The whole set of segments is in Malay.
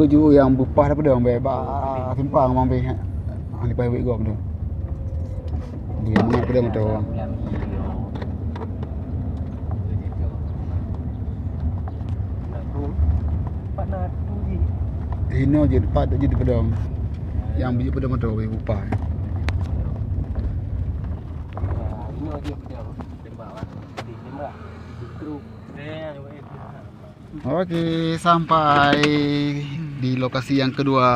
je yang berpas daripada ambil simpang ambil ahli payah gom tu. Dia mengat pada motor. Hino je depan tu je daripada yang biji pada motor bagi upah. Hino je pada tembak lah. Tembak. Kru. Okey, sampai di lokasi yang kedua.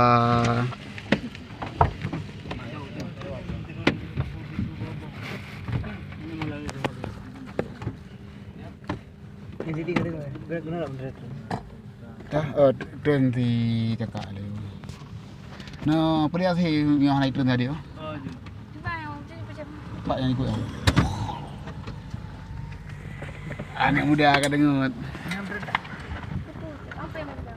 Jadi kena nak benda tu. Dah train si cakap dia. No, apa dia sih yang naik train tadi tu? Oh, je. Pak yang ikut aku. Anak muda akan dengar. Apa yang ada?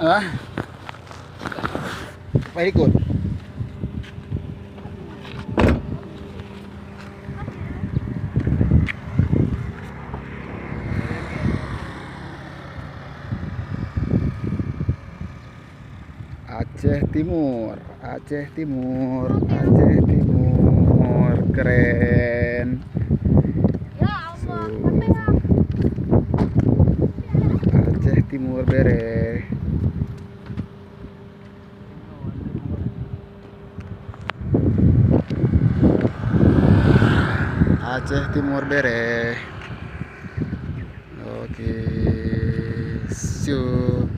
Ah. Pak ikut. Aceh Timur, Aceh Timur, Aceh Timur, keren. Ya Allah, sampai lah. Aceh Timur bere. Aceh Timur bere. Okey, see you.